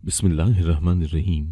बिस्मिल्लाहिर्रहमानिर्रहीम।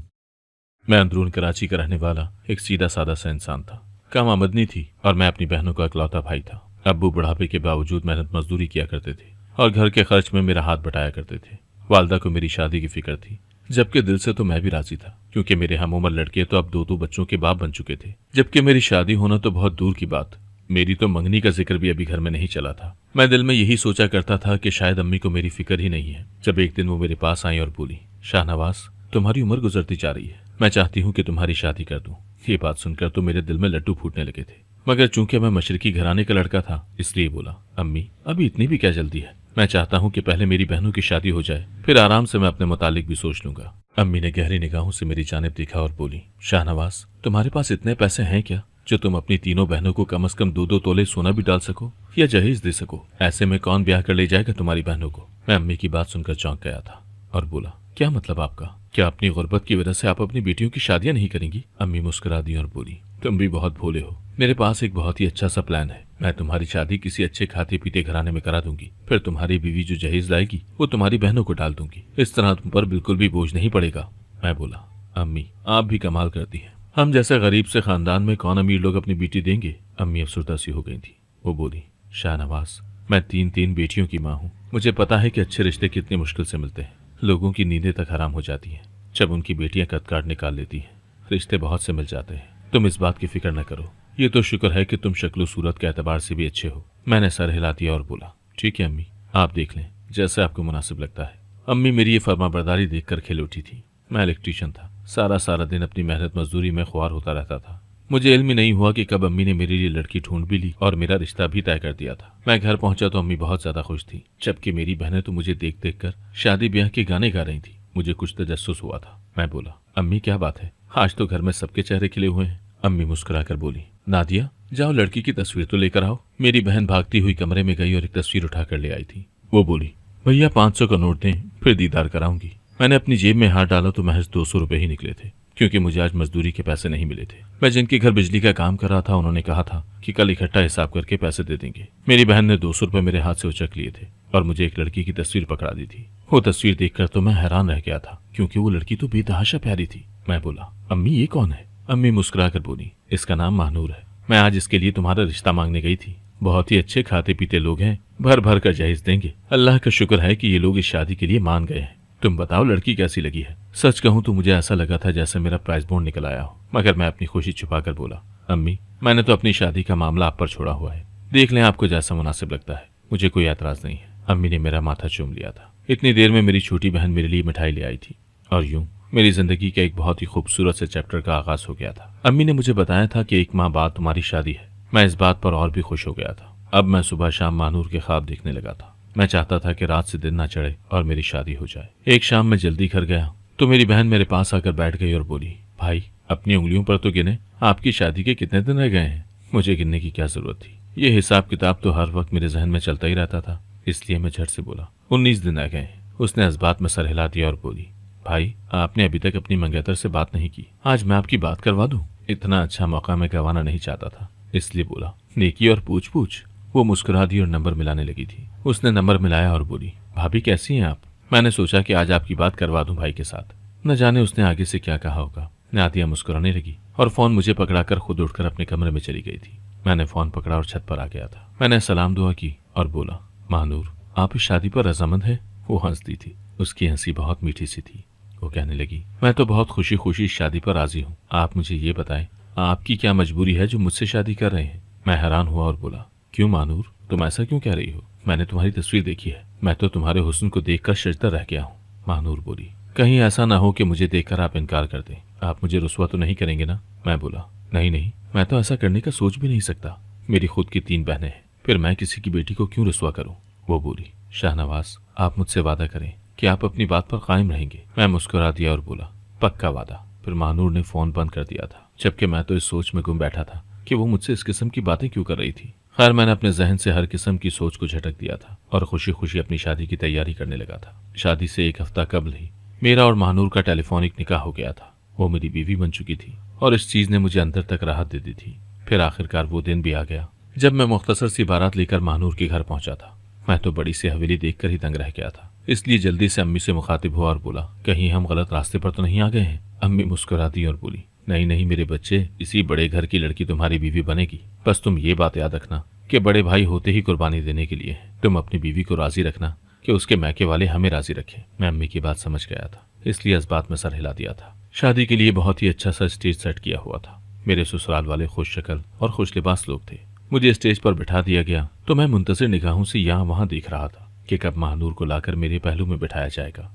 मैं अंदरून कराची का रहने वाला एक सीधा सादा सा इंसान था। कम आमदनी थी और मैं अपनी बहनों का इकलौता भाई था। अब्बू बुढ़ापे के बावजूद मेहनत मजदूरी किया करते थे और घर के खर्च में मेरा हाथ बटाया करते थे। वालदा को मेरी शादी की फिक्र थी, जबकि दिल से तो मैं भी राजी था, क्योंकि मेरे हम उम्र लड़के तो अब दो बच्चों के बाप बन चुके थे, जबकि मेरी शादी होना तो बहुत दूर की बात। मेरी तो मंगनी का जिक्र भी अभी घर में नहीं चला था। मैं दिल में यही सोचा करता था कि शायद अम्मी को मेरी फिक्र ही नहीं है, जब एक दिन वो मेरे पास आई और बोली, शाहनवाज, तुम्हारी उम्र गुजरती जा रही है, मैं चाहती हूँ कि तुम्हारी शादी कर दूं। ये बात सुनकर तो मेरे दिल में लड्डू फूटने लगे थे, मगर चूंकि मैं मशरकी घराने का लड़का था, इसलिए बोला, अम्मी अभी इतनी भी क्या जल्दी है, मैं चाहता हूँ कि पहले मेरी बहनों की शादी हो जाए, फिर आराम से मैं अपने मुतालिक भी सोच लूंगा। अम्मी ने गहरी निगाहों से मेरी जानिब देखा और बोली, शाहनवाज, तुम्हारे पास इतने पैसे हैं क्या जो तुम अपनी तीनों बहनों को कम से कम 2-2 तोले सोना भी डाल सको या जहेज दे सको? ऐसे में कौन ब्याह कर ले जाएगा तुम्हारी बहनों को? मैं अम्मी की बात सुनकर चौंक गया था और बोला, क्या मतलब आपका? क्या अपनी गुर्बत की वजह से आप अपनी बेटियों की शादियां नहीं करेंगी? अम्मी मुस्कुरा दी और बोली, तुम भी बहुत भोले हो। मेरे पास एक बहुत ही अच्छा सा प्लान है। मैं तुम्हारी शादी किसी अच्छे खाते पीते घराने में करा दूंगी, फिर तुम्हारी बीवी जो जहेज लाएगी वो तुम्हारी बहनों को डाल दूंगी। इस तरह तुम पर बिल्कुल भी बोझ नहीं पड़ेगा। मैं बोला, अम्मी आप भी कमाल करती हैं, हम जैसे गरीब से खानदान में कौन अमीर लोग अपनी बेटी देंगे? अम्मी अफसरदा सी हो गई थी। वो बोली, शाहनवाज, मैं 3 बेटियों की माँ हूँ। मुझे पता है कि अच्छे रिश्ते कितनी मुश्किल से मिलते हैं। लोगों की नींदें तक हराम हो जाती हैं जब उनकी बेटियां कद काट निकाल लेती हैं। रिश्ते बहुत से मिल जाते हैं, तुम इस बात की फिक्र न करो। ये तो शुक्र है कि तुम शक्ल सूरत के एतबार से भी अच्छे हो। मैंने सर हिला दिया और बोला, ठीक है अम्मी, आप देख लें जैसे आपको मुनासिब लगता है। अम्मी मेरी ये फर्माबरदारी देखकर खिल उठी थी। मैं इलेक्ट्रीशियन था, सारा सारा दिन अपनी मेहनत मजदूरी में ख्वार होता रहता था। मुझे इल्म ही नहीं हुआ कि कब अम्मी ने मेरे लिए लड़की ढूंढ भी ली और मेरा रिश्ता भी तय कर दिया था। मैं घर पहुंचा तो अम्मी बहुत ज्यादा खुश थी, जबकि मेरी बहनें तो मुझे देख देख कर शादी ब्याह के गाने गा रही थी। मुझे कुछ तजस्सुस हुआ था। मैं बोला, अम्मी क्या बात है, आज तो घर में सबके चेहरे खिले हुए हैं। अम्मी मुस्कुराकर बोली, नादिया, जाओ लड़की की तस्वीर तो लेकर आओ। मेरी बहन भागती हुई कमरे में गई और एक तस्वीर उठाकर ले आई थी। वो बोली, भैया 500 का नोट दें, फिर दीदार कराऊंगी। मैंने अपनी जेब में हाथ डाला तो महज 200 रुपए ही निकले थे, क्योंकि मुझे आज मजदूरी के पैसे नहीं मिले थे। मैं जिनके घर बिजली का काम कर रहा था, उन्होंने कहा था कि कल इकट्ठा हिसाब करके पैसे दे देंगे। मेरी बहन ने 200 रुपए मेरे हाथ से उचक लिए थे और मुझे एक लड़की की तस्वीर पकड़ा दी थी। वो तस्वीर देखकर तो मैं हैरान रह गया था, क्योंकि वो लड़की तो बेतहाशा प्यारी थी। मैं बोला, अम्मी ये कौन है? अम्मी मुस्कुराकर बोली, इसका नाम महानूर है। मैं आज इसके लिए तुम्हारा रिश्ता मांगने गई थी। बहुत ही अच्छे खाते पीते लोग हैं, भर भर कर जहेज देंगे। अल्लाह का शुक्र है कि ये लोग इस शादी के लिए मान गए हैं। तुम बताओ लड़की कैसी लगी है? सच कहूं तो मुझे ऐसा लगा था जैसे मेरा प्राइस बॉन्ड निकल आया हो, मगर मैं अपनी खुशी छुपाकर बोला, अम्मी मैंने तो अपनी शादी का मामला आप पर छोड़ा हुआ है, देख लें आपको जैसा मुनासिब लगता है, मुझे कोई एतराज नहीं है। अम्मी ने मेरा माथा चूम लिया था। इतनी देर में मेरी छोटी बहन मेरे लिए मिठाई ले आई थी और यूं मेरी जिंदगी का एक बहुत ही खूबसूरत से चैप्टर का आगाज हो गया था। अम्मी ने मुझे बताया था कि 1 माह बाद तुम्हारी शादी है। मैं इस बात पर और भी खुश हो गया था। अब मैं सुबह शाम महानूर के ख्वाब देखने लगा था। मैं चाहता था कि रात से दिन ना चढ़े और मेरी शादी हो जाए। एक शाम मैं जल्दी घर गया तो मेरी बहन मेरे पास आकर बैठ गई और बोली, भाई अपनी उंगलियों पर तो गिने, आपकी शादी के कितने दिन रह गए हैं? मुझे गिनने की क्या जरूरत थी, ये हिसाब किताब तो हर वक्त मेरे जहन में चलता ही रहता था। इसलिए मैं झट से बोला, 19 दिन रह गए। उसने इस बात में सर हिला दिया और बोली, भाई आपने अभी तक अपनी मंगेतर से बात नहीं की, आज मैं आपकी बात करवा दूं? इतना अच्छा मौका मैं गंवाना नहीं चाहता था, इसलिए बोला, नेकी और पूछ पूछ। वो मुस्कुरा दी और नंबर मिलाने लगी थी। उसने नंबर मिलाया और बोली, भाभी कैसी हैं आप? मैंने सोचा कि आज आपकी बात करवा दूं भाई के साथ। न जाने उसने आगे से क्या कहा होगा। नादिया मुस्कुराने लगी और फोन मुझे पकड़ाकर खुद उठकर अपने कमरे में चली गई थी। मैंने फोन पकड़ा और छत पर आ गया था। मैंने सलाम दुआ की और बोला, महानूर आप इस शादी पर रजामंद है? वो हंसती थी, उसकी हंसी बहुत मीठी सी थी। वो कहने लगी, मैं तो बहुत खुशी खुशी इस शादी पर राजी हूँ। आप मुझे ये बताएं, आपकी क्या मजबूरी है जो मुझसे शादी कर रहे हैं? मैं हैरान हुआ और बोला, क्यों महानूर, तुम ऐसा क्यों कह रही हो? मैंने तुम्हारी तस्वीर देखी है, मैं तो तुम्हारे हुस्न को देखकर सजदा रह गया हूँ। महानूर बोली, कहीं ऐसा ना हो कि मुझे देखकर आप इनकार कर दें। आप मुझे रुस्वा तो नहीं करेंगे ना? मैं बोला, नहीं नहीं, मैं तो ऐसा करने का सोच भी नहीं सकता। मेरी खुद की 3 बहनें हैं, फिर मैं किसी की बेटी को क्यों रुस्वा करूं? वो बोली, शाहनवाज आप मुझसे वादा करें कि आप अपनी बात पर कायम रहेंगे। मैं मुस्कुरा दिया और बोला, पक्का वादा। फिर महानूर ने फोन बंद कर दिया था, जबकि मैं तो इस सोच में गुम बैठा था कि वो मुझसे इस किस्म की बातें क्यों कर रही थी। खैर मैंने अपने जहन से हर किस्म की सोच को झटक दिया था और खुशी खुशी अपनी शादी की तैयारी करने लगा था। शादी से 1 हफ्ता कबल ही मेरा और महानूर का टेलीफोनिक निकाह हो गया था। वो मेरी बीवी बन चुकी थी और इस चीज ने मुझे अंदर तक राहत दे दी थी। फिर आखिरकार वो दिन भी आ गया जब मैं मुख्तसर सी बारात लेकर महानूर के घर पहुंचा था। मैं तो बड़ी सी हवेली देखकर ही दंग रह गया था। इसलिए जल्दी से अम्मी से मुखातिब हुआ और बोला, कहीं हम गलत रास्ते पर तो नहीं आ गए हैं? अम्मी मुस्कुरा दी और बोली, नहीं नहीं मेरे बच्चे, इसी बड़े घर की लड़की तुम्हारी बीवी बनेगी। बस तुम ये बात याद रखना कि बड़े भाई होते ही कुर्बानी देने के लिए है। तुम अपनी बीवी को राजी रखना कि उसके मैके वाले हमें राजी रखें। मैं अम्मी की बात समझ गया था, इसलिए इस बात में सर हिला दिया था। शादी के लिए बहुत ही अच्छा सा स्टेज सेट किया हुआ था। मेरे ससुराल वाले खुश शक्ल और खुश लिबास लोग थे। मुझे स्टेज पर बिठा दिया गया तो मैं मुंतजिर निगाहों से यहाँ वहां देख रहा था कि कब महानूर को लाकर मेरे पहलू में बिठाया जाएगा।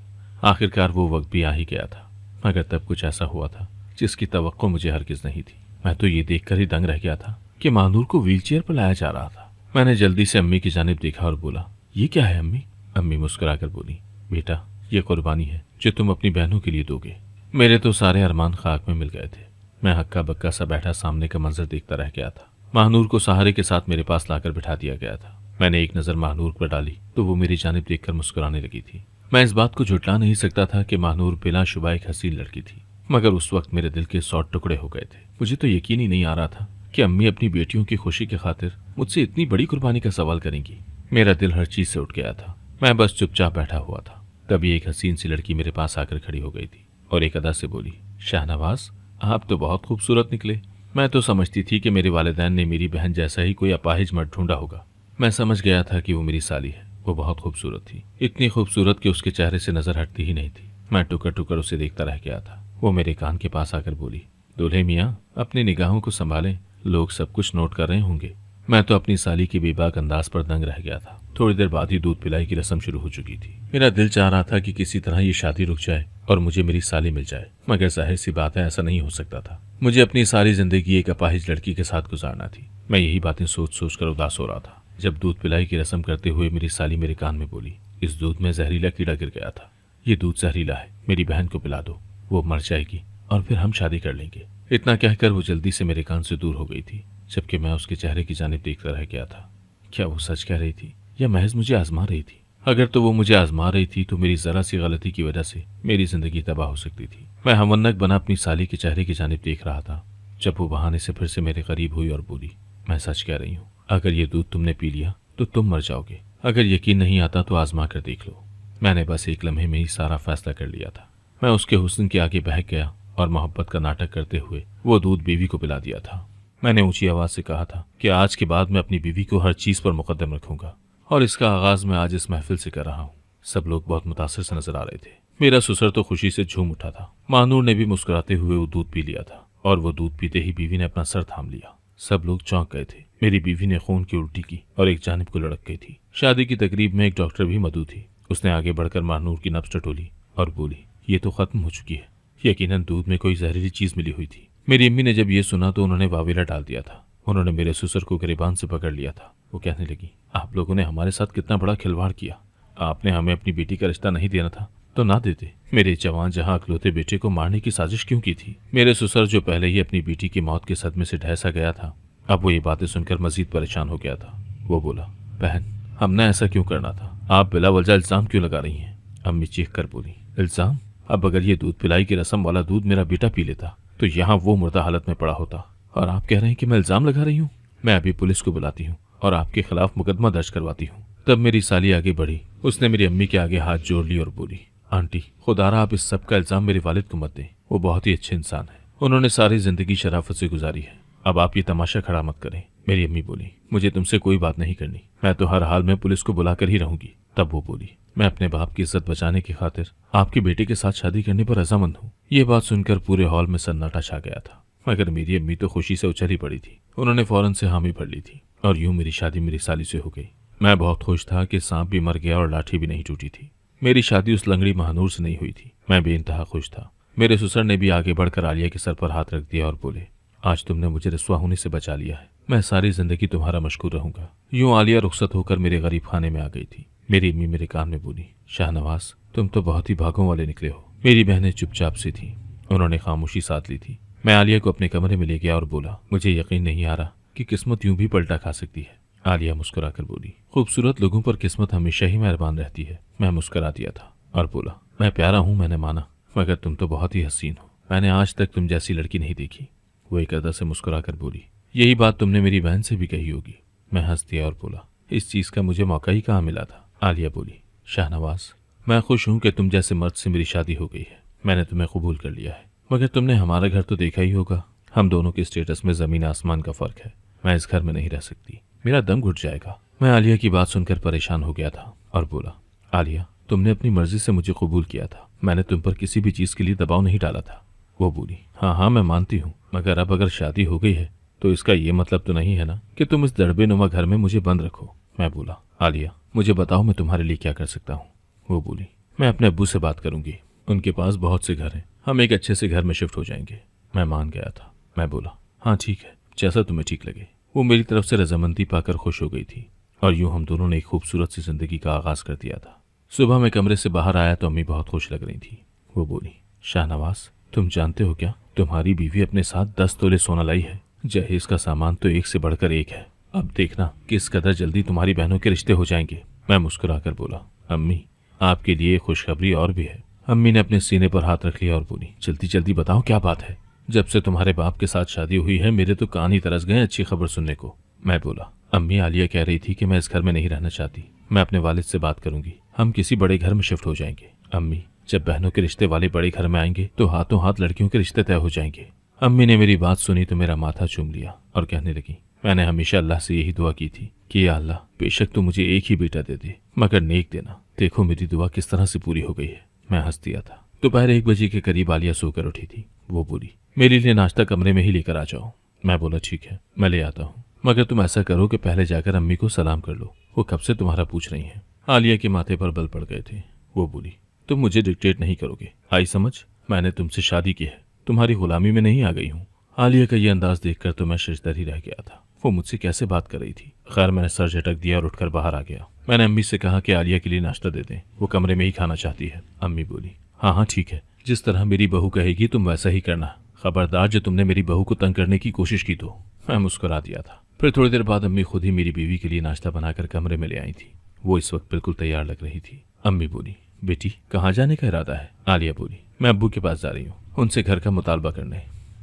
आखिरकार वो वक्त भी आ ही गया था, मगर तब कुछ ऐसा हुआ था जिसकी तवक्को मुझे हरगिज नहीं थी। मैं तो ये देखकर ही दंग रह गया था कि महानूर को व्हीलचेयर पर लाया जा रहा था। मैंने जल्दी से अम्मी की जानिब देखा और बोला, ये क्या है अम्मी? अम्मी मुस्कुराकर बोली, बेटा ये कुर्बानी है जो तुम अपनी बहनों के लिए दोगे। मेरे तो सारे अरमान खाक में मिल गए थे। मैं हक्का बक्का सा बैठा सामने का मंजर देखता रह गया था। महानूर को सहारे के साथ मेरे पास लाकर बिठा दिया गया था। मैंने एक नज़र महानूर पर डाली तो वो मेरी जानिब देखकर मुस्कुराने लगी थी। मैं इस बात को झुटला नहीं सकता था कि महानूर बिलाशुबा एक हसीन लड़की थी, मगर उस वक्त मेरे दिल के 100 टुकड़े हो गए थे। मुझे तो यकीन ही नहीं आ रहा था कि अम्मी अपनी बेटियों की खुशी की खातिर मुझसे इतनी बड़ी कुर्बानी का सवाल करेंगी। मेरा दिल हर चीज से उठ गया था। मैं बस चुपचाप बैठा हुआ था। तभी एक हसीन सी लड़की मेरे पास आकर खड़ी हो गई थी और एक अदा से बोली, शाहनवाज आप तो बहुत खूबसूरत निकले। मैं तो समझती थी कि मेरे वालिदैन ने मेरी बहन जैसा ही कोई अपाहिज मर्द ढूंढा होगा। मैं समझ गया था कि वो मेरी साली है। वो बहुत खूबसूरत थी, इतनी खूबसूरत कि उसके चेहरे से नजर हटती ही नहीं थी। मैं टुकर टुकर उसे देखता रह गया था। वो मेरे कान के पास आकर बोली, दूल्हे मियाँ अपनी निगाहों को संभालें, लोग सब कुछ नोट कर रहे होंगे। मैं तो अपनी साली की बेबाक अंदाज पर दंग रह गया था। थोड़ी देर बाद ही दूध पिलाई की रस्म शुरू हो चुकी थी। मेरा दिल चाह रहा था कि किसी तरह ये शादी रुक जाए और मुझे मेरी साली मिल जाए, मगर जाहिर सी बात है ऐसा नहीं हो सकता था। मुझे अपनी सारी जिंदगी एक अपाहिज लड़की के साथ गुजारना थी। मैं यही बातें सोच सोच कर उदास हो रहा था जब दूध पिलाई की रस्म करते हुए मेरी साली मेरे कान में बोली, इस दूध में जहरीला कीड़ा गिर गया था। ये दूध जहरीला है, मेरी बहन को पिला दो, वो मर जाएगी और फिर हम शादी कर लेंगे। इतना कहकर वो जल्दी से मेरे कान से दूर हो गई थी, जबकि मैं उसके चेहरे की जानिब देखता रह गया था। क्या वो सच कह रही थी या महज मुझे आजमा रही थी? अगर तो वो मुझे आजमा रही थी तो मेरी जरा सी गलती की वजह से मेरी जिंदगी तबाह हो सकती थी। मैं हमन्नक बना अपनी साली के चेहरे की जानिब देख रहा था जब वो बहाने से फिर से मेरे करीब हुई और बोली, मैं सच कह रही हूँ, अगर ये दूध तुमने पी लिया तो तुम मर जाओगे। अगर यकीन नहीं आता तो आजमा कर देख लो। मैंने बस एक लम्हे में ही सारा फैसला कर लिया था। मैं उसके हुस्न के आगे बहक गया और मोहब्बत का नाटक करते हुए वो दूध बीवी को पिला दिया था। मैंने ऊंची आवाज से कहा था कि आज के बाद मैं अपनी बीवी को हर चीज पर मुकद्दम रखूंगा और इसका आगाज मैं आज इस महफिल से कर रहा हूँ। सब लोग बहुत मुतासिर से नजर आ रहे थे। मेरा ससुर तो खुशी से झूम उठा था। महानूर ने भी मुस्कुराते हुए वो दूध पी लिया था और वो दूध पीते ही बीवी ने अपना सर थाम लिया। सब लोग चौंक गए थे। मेरी बीवी ने खून की उल्टी की और एक जानिब को लड़क गई थी। शादी की तकरीब में एक डॉक्टर भी मौजूद थी। उसने आगे बढ़कर महानूर की नब्ज टटोली और बोली, ये तो खत्म हो चुकी है। यकीनन दूध में कोई जहरीली चीज मिली हुई थी। मेरी अम्मी ने जब ये सुना तो उन्होंने वावेला डाल दिया था। उन्होंने मेरे ससुर को गिरेबान से पकड़ लिया था। वो कहने लगी, आप लोगों ने हमारे साथ कितना बड़ा खिलवाड़ किया। आपने हमें अपनी बेटी का रिश्ता नहीं देना था तो ना देते। मेरे जवान जहां अकलौते बेटे को मारने की साजिश क्यों की थी? मेरे ससुर जो पहले ही अपनी बेटी की मौत के सदमे से ढहसा गया था, अब वो ये बातें सुनकर मजीद परेशान हो गया था। वो बोला, बहन हमने ऐसा क्यों करना था? आप बिला वजह इल्जाम क्यों लगा रही हैं? अम्मी चीख कर बोली, इल्जाम? अब अगर ये दूध पिलाई की रस्म वाला दूध मेरा बेटा पी लेता तो यहाँ वो मुर्दा हालत में पड़ा होता, और आप कह रहे हैं कि मैं इल्जाम लगा रही हूँ? मैं अभी पुलिस को बुलाती हूँ और आपके खिलाफ मुकदमा दर्ज करवाती हूँ। तब मेरी साली आगे बढ़ी। उसने मेरी अम्मी के आगे हाथ जोड़ ली और बोली, आंटी खुदारा आप इस सब का इल्जाम मेरे वालिद को मत दें। वो बहुत ही अच्छे इंसान है। उन्होंने सारी जिंदगी शराफत से गुजारी है। अब आप ये तमाशा खड़ा मत करें। मेरी अम्मी बोली, मुझे तुमसे कोई बात नहीं करनी। मैं तो हर हाल में पुलिस को बुलाकर ही रहूंगी। तब वो बोली, मैं अपने बाप की इज्जत बचाने की खातिर आपकी बेटे के साथ शादी करने पर रजामंद हूँ। ये बात सुनकर पूरे हॉल में सन्नाटा छा गया था, मगर मेरी अम्मी तो खुशी से उछली पड़ी थी। उन्होंने फौरन से हामी भर ली थी और यूं मेरी शादी मेरी साली से हो गई। मैं बहुत खुश था कि सांप भी मर गया और लाठी भी नहीं टूटी थी। मेरी शादी उस लंगड़ी महानूर से नहीं हुई थी। मैं बेइंतहा खुश था। मेरे ससुर ने भी आगे बढ़कर आलिया के सर पर हाथ रख दिया और बोले, आज तुमने मुझे रसवा होने से बचा लिया है। मैं सारी जिंदगी तुम्हारा मशकूर रहूंगा। यूं आलिया रुखसत होकर मेरे गरीब खाने में आ गई थी। मेरी अम्मी मेरे कान में बोली, शाहनवाज तुम तो बहुत ही भागों वाले निकले हो। मेरी बहनें चुपचाप सी थी। उन्होंने खामोशी साध ली थी। मैं आलिया को अपने कमरे में ले गया और बोला, मुझे यकीन नहीं आ रहा कि किस्मत यूं भी पलटा खा सकती है। आलिया मुस्कुराकर बोली, खूबसूरत लोगों पर किस्मत हमेशा ही मेहरबान रहती है। मैं मुस्कुरा दिया था और बोला, मैं प्यारा हूं, मैंने माना, मगर तुम तो बहुत ही हसीन हो। मैंने आज तक तुम जैसी लड़की नहीं देखी। वो एक अदा से मुस्कुराकर बोली, यही बात तुमने मेरी बहन से भी कही होगी। मैं हंस दिया और बोला, इस चीज का मुझे मौका ही कहाँ मिला था। आलिया बोली, शाहनवाज मैं खुश हूँ कि तुम जैसे मर्द से मेरी शादी हो गई है। मैंने तुम्हें कबूल कर लिया है, मगर तुमने हमारा घर तो देखा ही होगा। हम दोनों के स्टेटस में ज़मीन आसमान का फ़र्क है। मैं इस घर में नहीं रह सकती, मेरा दम घुट जाएगा। मैं आलिया की बात सुनकर परेशान हो गया था और बोला, आलिया, तुमने अपनी मर्जी से मुझे कबूल किया था। मैंने तुम पर किसी भी चीज़ के लिए दबाव नहीं डाला था। वो बोली, हाँ हाँ मैं मानती हूँ, मगर अब अगर शादी हो गई है तो इसका ये मतलब तो नहीं है ना कि तुम इस दड़बे नुमा घर में मुझे बंद रखो। मैं बोला, आलिया, मुझे बताओ मैं तुम्हारे लिए क्या कर सकता हूँ। वो बोली, मैं अपने अब्बू से बात करूंगी, उनके पास बहुत से घर हैं, हम एक अच्छे से घर में शिफ्ट हो जाएंगे। मैं मान गया था। मैं बोला, हाँ ठीक है, जैसा तुम्हें ठीक लगे। वो मेरी तरफ से रजामंदी पाकर खुश हो गई थी और यूं हम दोनों ने एक खूबसूरत सी जिंदगी का आगाज कर दिया था। सुबह मैं कमरे से बाहर आया तो अम्मी बहुत खुश लग रही थी। वो बोली, शाहनवाज, तुम जानते हो क्या, तुम्हारी बीवी अपने साथ 10 तोले सोना लाई है। जहेज का सामान तो एक से बढ़कर एक है। अब देखना किस कदर जल्दी तुम्हारी बहनों के रिश्ते हो जाएंगे। मैं मुस्कुराकर बोला, अम्मी, आपके लिए खुशखबरी और भी है। अम्मी ने अपने सीने पर हाथ रख लिया और बोली, जल्दी जल्दी बताओ क्या बात है। जब से तुम्हारे बाप के साथ शादी हुई है मेरे तो कान ही तरस गए अच्छी खबर सुनने को। मैं बोला, अम्मी, आलिया कह रही थी कि मैं इस घर में नहीं रहना चाहती। मैं अपने वालिद से बात करूंगी, हम किसी बड़े घर में शिफ्ट हो जाएंगे। अम्मी, जब बहनों के रिश्ते वाले बड़े घर में आएंगे तो हाथों हाथ लड़कियों के रिश्ते तय हो जाएंगे। अम्मी ने मेरी बात सुनी तो मेरा माथा चूम लिया और कहने लगी, मैंने हमेशा अल्लाह से यही दुआ की थी कि या अल्लाह, बेशक तू मुझे एक ही बेटा दे दे, मगर नेक देना। देखो मेरी दुआ किस तरह से पूरी हो गई है। मैं हंस दिया था। दोपहर 1 बजे के करीब आलिया सोकर उठी थी। वो बोली, मेरे लिए नाश्ता कमरे में ही लेकर आ जाओ। मैं बोला, ठीक है, मैं ले आता हूँ, मगर तुम ऐसा करो कि पहले जाकर अम्मी को सलाम कर लो, वो कब से तुम्हारा पूछ रही हैं। आलिया के माथे पर बल पड़ गए थे। वो बोली, तुम मुझे डिक्टेट नहीं करोगे, आई समझ। मैंने तुमसे शादी की है, तुम्हारी गुलामी में नहीं आ गई हूँ। आलिया का ये अंदाज देखकर तो मैं शिजदर ही रह गया था। वो मुझसे कैसे बात कर रही थी। खैर मैंने सर झटक दिया और उठकर बाहर आ गया। मैंने अम्मी से कहा कि आलिया के लिए नाश्ता दे दें, वो कमरे में ही खाना चाहती है। अम्मी बोली, हाँ हाँ ठीक है, जिस तरह मेरी बहू कहेगी तुम वैसा ही करना। खबरदार जो तुमने मेरी बहू को तंग करने की कोशिश की तो। मैं मुस्कुरा दिया था। फिर थोड़ी देर बाद अम्मी खुद ही मेरी बीवी के लिए नाश्ता बनाकर कमरे में ले आई थी। वो इस वक्त बिल्कुल तैयार लग रही थी। अम्मी बोली, बेटी कहाँ जाने का इरादा है। आलिया बोली, मैं अब्बू के पास जा रही हूँ, उनसे घर का मुतालबा करने।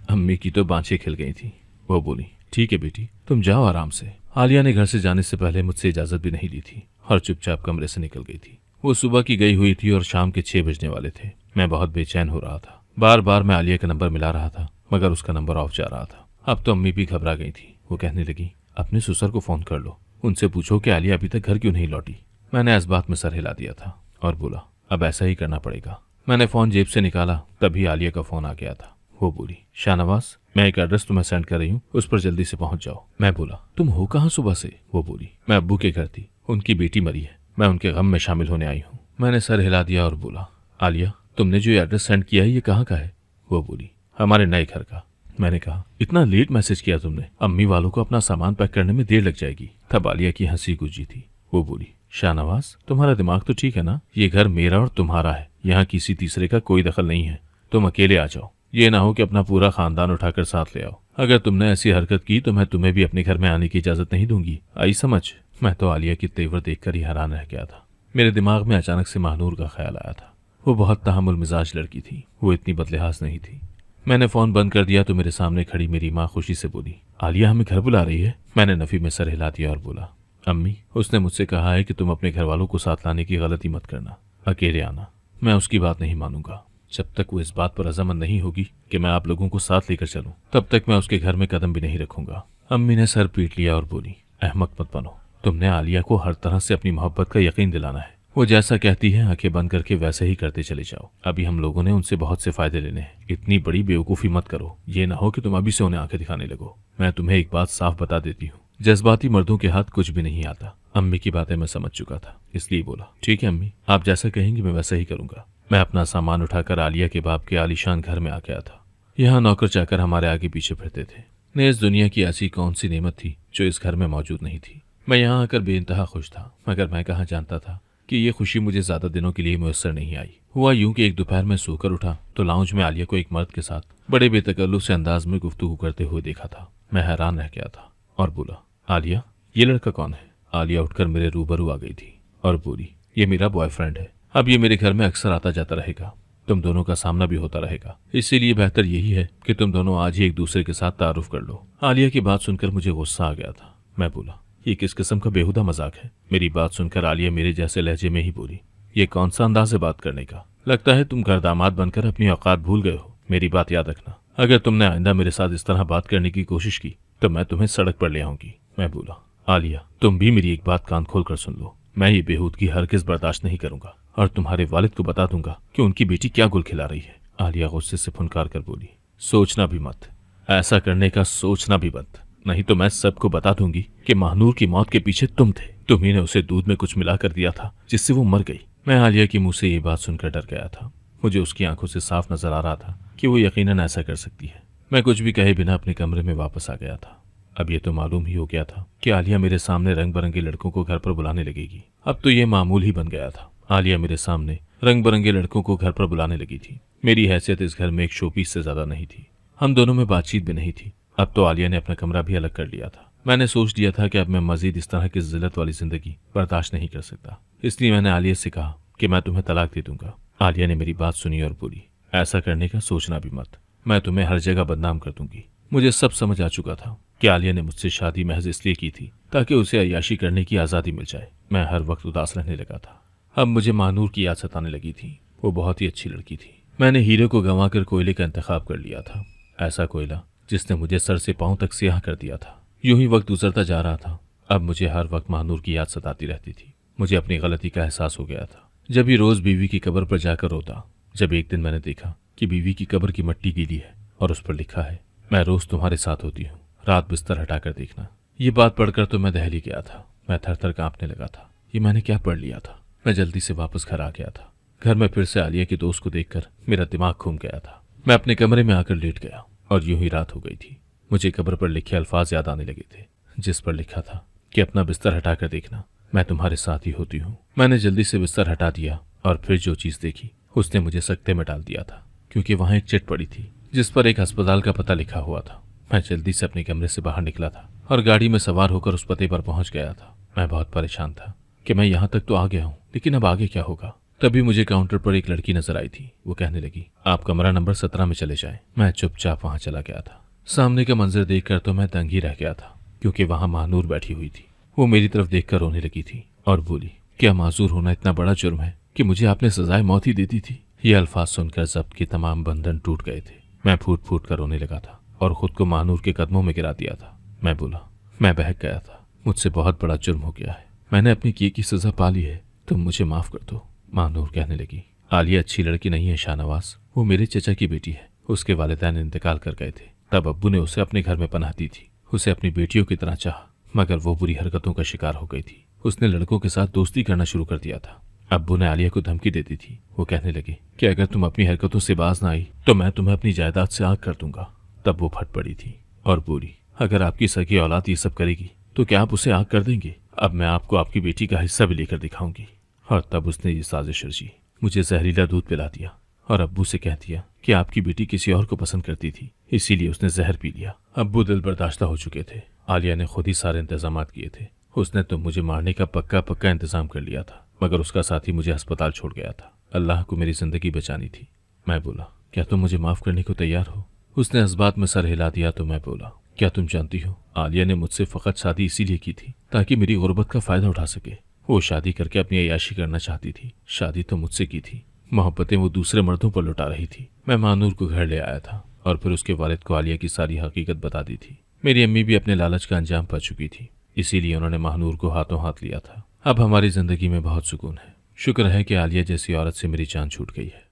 अम्मी की तो बाँछें खिल गई थी। वो बोली, ठीक है बेटी, तुम जाओ आराम से। आलिया ने घर से जाने से पहले मुझसे इजाजत भी नहीं ली थी और चुपचाप कमरे से निकल गई थी। वो सुबह की गई हुई थी और शाम के 6 बजने वाले थे। मैं बहुत बेचैन हो रहा था। बार बार मैं आलिया का नंबर मिला रहा था, मगर उसका नंबर ऑफ जा रहा था। अब तो अम्मी भी घबरा गई थी। वो कहने लगी, अपने ससुर को फोन कर लो, उनसे पूछो कि आलिया अभी तक घर क्यों नहीं लौटी। मैंने इस बात में सर हिला दिया था और बोला, अब ऐसा ही करना पड़ेगा। मैंने फोन जेब से निकाला, तभी आलिया का फोन आ गया था। वो बोली, शाहनवाज, मैं एक एड्रेस तुम्हें सेंड कर रही हूँ, उस पर जल्दी से पहुंच जाओ। मैं बोला, तुम हो कहाँ सुबह से। वो बोली, मैं अब्बू के घर थी, उनकी बेटी मरी है, मैं उनके गम में शामिल होने आई हूँ। मैंने सर हिला दिया और बोला, आलिया, तुमने जो एड्रेस सेंड किया है ये कहाँ का है। वो बोली, हमारे नए घर का। मैंने कहा, इतना लेट मैसेज किया तुमने, अम्मी वालों को अपना सामान पैक करने में देर लग जाएगी। तब आलिया की हंसी गुंजी थी। वो बोली, शाहनवाज, तुम्हारा दिमाग तो ठीक है ना, ये घर मेरा और तुम्हारा है, यहाँ किसी तीसरे का कोई दखल नहीं है। तुम अकेले आ जाओ, ये ना हो कि अपना पूरा खानदान उठाकर साथ ले आओ। अगर तुमने ऐसी हरकत की तो मैं तुम्हें भी अपने घर में आने की इजाजत नहीं दूंगी, आई समझ। मैं तो आलिया की तेवर देखकर ही हैरान रह गया था। मेरे दिमाग में अचानक से महानूर का ख्याल आया था। वो बहुत तहमुल मिजाज लड़की थी, वो इतनी बदलिहाज नहीं थी। मैंने फोन बंद कर दिया तो मेरे सामने खड़ी मेरी माँ खुशी से बोली, आलिया हमें घर बुला रही है। मैंने नफी में सर हिला दिया और बोला, अम्मी, उसने मुझसे कहा है कि तुम अपने घर वालों को साथ लाने की गलती मत करना, अकेले आना। मैं उसकी बात नहीं मानूंगा। जब तक वो इस बात पर रजामंद नहीं होगी कि मैं आप लोगों को साथ लेकर चलूं, तब तक मैं उसके घर में कदम भी नहीं रखूंगा। अम्मी ने सर पीट लिया और बोली, अहमक मत बनो, तुमने आलिया को हर तरह से अपनी मोहब्बत का यकीन दिलाना है। वो जैसा कहती है आंखें बंद करके वैसे ही करते चले जाओ। अभी हम लोगों ने उनसे बहुत से फायदे लेने हैं। इतनी बड़ी बेवकूफ़ी मत करो, ये ना हो कि तुम अभी से उन्हें आंखें दिखाने लगो। मैं तुम्हें एक बात साफ बता देती हूँ, जज्बाती मर्दों के हाथ कुछ भी नहीं आता। अम्मी की बातें मैं समझ चुका था, इसलिए बोला, ठीक है अम्मी, आप जैसा कहेंगी मैं वैसा ही करूंगा। मैं अपना सामान उठाकर आलिया के बाप के आलीशान घर में आ गया था। यहाँ नौकर चाकर हमारे आगे पीछे फिरते थे। नेज़ दुनिया की ऐसी कौन सी नेमत थी जो इस घर में मौजूद नहीं थी। मैं यहाँ आकर बेइंतहा खुश था, मगर मैं कहाँ जानता था कि ये खुशी मुझे ज्यादा दिनों के लिए मुयस्सर नहीं आई। हुआ यूं कि एक दोपहर में सोकर उठा तो लाउंज में आलिया को एक मर्द के साथ बड़े बेतकल्लुफ से अंदाज में गुफ्तगू करते हुए देखा था। मैं हैरान रह गया था और बोला, आलिया, ये लड़का कौन है। आलिया उठकर मेरे रूबरू आ गई थी और बोली, ये मेरा बॉयफ्रेंड है। अब ये मेरे घर में अक्सर आता जाता रहेगा, तुम दोनों का सामना भी होता रहेगा, इसीलिए बेहतर यही है कि तुम दोनों आज ही एक दूसरे के साथ तारुफ कर लो। आलिया की बात सुनकर मुझे गुस्सा आ गया था। मैं बोला, ये किस किस्म का बेहुदा मजाक है। मेरी बात सुनकर आलिया मेरे जैसे लहजे में ही बोली, ये कौन सा अंदाज है बात करने का? लगता है तुम घर दामाद बनकर अपनी औकात भूल गए हो। मेरी बात याद रखना, अगर तुमने आइंदा मेरे साथ इस तरह बात करने की कोशिश की तो मैं तुम्हें सड़क पर ले आऊंगी। मैं बोला, आलिया तुम भी मेरी एक बात कान खोल कर सुन लो। मैं ये बेहूदगी हरगिज बर्दाश्त नहीं करूंगा और तुम्हारे वालिद को बता दूंगा कि उनकी बेटी क्या गुल खिला रही है। आलिया गुस्से से फुनकार कर बोली, सोचना भी मत, ऐसा करने का सोचना भी मत, नहीं तो मैं सबको बता दूंगी कि महानूर की मौत के पीछे तुम थे। तुम्ही ने उसे दूध में कुछ मिलाकर दिया था जिससे वो मर गई। मैं आलिया के मुंह से ये बात सुनकर डर गया था। मुझे उसकी आंखों से साफ नजर आ रहा था कि वो यकीनन ऐसा कर सकती है। मैं कुछ भी कहे बिना अपने कमरे में वापस आ गया था। अब ये तो मालूम ही हो गया था कि आलिया मेरे सामने रंग बिरंगे लड़कों को घर पर बुलाने लगेगी। अब तो ये मामूल ही बन गया था। आलिया मेरे सामने रंग बिरंगे लड़कों को घर पर बुलाने लगी थी। मेरी हैसियत इस घर में एक शोपीस से ज्यादा नहीं थी। हम दोनों में बातचीत भी नहीं थी। अब तो आलिया ने अपना कमरा भी अलग कर लिया था। मैंने सोच लिया था कि अब मैं मजीद इस तरह की जिल्लत वाली जिंदगी बर्दाश्त नहीं कर सकता। इसलिए मैंने आलिया से कहा कि मैं तुम्हें तलाक दे दूंगा। आलिया ने मेरी बात सुनी और बोली, ऐसा करने का सोचना भी मत, मैं तुम्हें हर जगह बदनाम कर दूंगी। मुझे सब समझ आ चुका था कि आलिया ने मुझसे शादी महज इसलिए की थी ताकि उसे अय्याशी करने की आज़ादी मिल जाए। मैं हर वक्त उदास रहने लगा था। अब मुझे महानूर की याद सताने लगी थी। वो बहुत ही अच्छी लड़की थी। मैंने हीरे को गंवाकर कोयले का इंतखाब कर लिया था, ऐसा कोयला जिसने मुझे सर से पांव तक स्याह कर दिया था। यूं ही वक्त गुजरता जा रहा था। अब मुझे हर वक्त महानूर की याद सताती रहती थी। मुझे अपनी गलती का एहसास हो गया था। जब भी रोज बीवी की कब्र पर जाकर रोता। जब एक दिन मैंने देखा कि बीवी की कब्र की मिट्टी गीली है और उस पर लिखा है, मैं रोज तुम्हारे साथ होती हूँ, रात बिस्तर हटाकर देखना। ये बात पढ़कर तो मैं दहली गया था। मैं थर थर कांपने लगा था। ये मैंने क्या पढ़ लिया था? मैं जल्दी से वापस घर आ गया था। घर में फिर से आलिया के दोस्त को देखकर मेरा दिमाग घूम गया था। मैं अपने कमरे में आकर लेट गया और यूं ही रात हो गई थी। मुझे कब्र पर लिखे अल्फाज याद आने लगे थे, जिस पर लिखा था कि अपना बिस्तर हटाकर देखना, मैं तुम्हारे साथ ही होती हूँ। मैंने जल्दी से बिस्तर हटा दिया और फिर जो चीज देखी उसने मुझे सकते में डाल दिया था, क्योंकि वहां एक चिट पड़ी थी जिस पर एक अस्पताल का पता लिखा हुआ था। मैं जल्दी से अपने कमरे से बाहर निकला था और गाड़ी में सवार होकर उस पते पर पहुंच गया था। मैं बहुत परेशान था कि मैं यहाँ तक तो आ गया हूँ, लेकिन अब आगे क्या होगा। तभी मुझे काउंटर पर एक लड़की नजर आई थी। वो कहने लगी, आप कमरा नंबर 17 में चले जाएं। मैं चुपचाप वहां चला गया था। सामने का मंजर देखकर तो मैं दंग ही रह गया था, क्योंकि वहां महानूर बैठी हुई थी। वो मेरी तरफ देखकर रोने लगी थी और बोली, क्या माजूर होना इतना बड़ा जुर्म है कि मुझे आपने सजाए मौत ही दे दी थी? ये अल्फाज सुनकर जब्त के तमाम बंधन टूट गए थे। मैं फूट फूट कर रोने लगा था और खुद को महानूर के कदमों में गिरा दिया था। मैं बोला, मैं बहक गया था। मुझसे बहुत बड़ा जुर्म हो गया है। मैंने अपनी किए की सजा पा ली है। तुम मुझे माफ कर दो। महानूर कहने लगी, आलिया अच्छी लड़की नहीं है शाहनवाज। वो मेरे चचा की बेटी है। उसके वालिदैन इंतकाल कर गए थे। तब अब्बू ने उसे अपने घर में पनाह दी थी। उसे अपनी बेटियों की तरह चाहा, मगर वो बुरी हरकतों का शिकार हो गई थी। उसने लड़कों के साथ दोस्ती करना शुरू कर दिया था। अब्बू ने आलिया को धमकी दे दी थी। वो कहने लगे कि अगर तुम अपनी हरकतों से बाज ना आई तो मैं तुम्हें अपनी जायदाद से आग कर दूंगा। तब वो फट पड़ी थी और बोली, अगर आपकी सगी औलाद ये सब करेगी तो क्या आप उसे आग कर देंगे? अब मैं आपको आपकी बेटी का हिस्सा भी लेकर दिखाऊंगी। और तब उसने ये साजिश रची, मुझे जहरीला दूध पिला दिया और अब्बू से कह दिया कि आपकी बेटी किसी और को पसंद करती थी, इसीलिए उसने जहर पी लिया। अब्बू दिल बर्दाश्ता हो चुके थे। आलिया ने खुद ही सारे इंतजाम किए थे। उसने तो मुझे मारने का पक्का पक्का इंतजाम कर लिया था, मगर उसका साथी मुझे अस्पताल छोड़ गया था। अल्लाह को मेरी जिंदगी बचानी थी। मैं बोला, क्या तुम मुझे माफ करने को तैयार हो? उसने इस बात में सर हिला दिया तो मैं बोला, क्या तुम जानती हो, आलिया ने मुझसे फकत शादी इसीलिए की थी ताकि मेरी गुर्बत का फायदा उठा सके। वो शादी करके अपनी अय्याशी करना चाहती थी। शादी तो मुझसे की थी, मोहब्बतें वो दूसरे मर्दों पर लुटा रही थी। मैं महानूर को घर ले आया था और फिर उसके वालिद को आलिया की सारी हकीकत बता दी थी। मेरी अम्मी भी अपने लालच का अंजाम पा चुकी थी, इसीलिए उन्होंने महानूर को हाथों हाथ लिया था। अब हमारी जिंदगी में बहुत सुकून है। शुक्र है कि आलिया जैसी औरत से मेरी जान छूट गई है।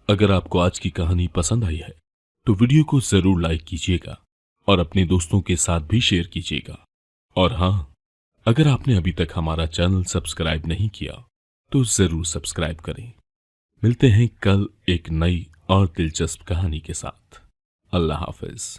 अगर आपको आज की कहानी पसंद आई है तो वीडियो को जरूर लाइक कीजिएगा और अपने दोस्तों के साथ भी शेयर कीजिएगा। और हाँ, अगर आपने अभी तक हमारा चैनल सब्सक्राइब नहीं किया तो जरूर सब्सक्राइब करें। मिलते हैं कल एक नई और दिलचस्प कहानी के साथ। अल्लाह हाफिज।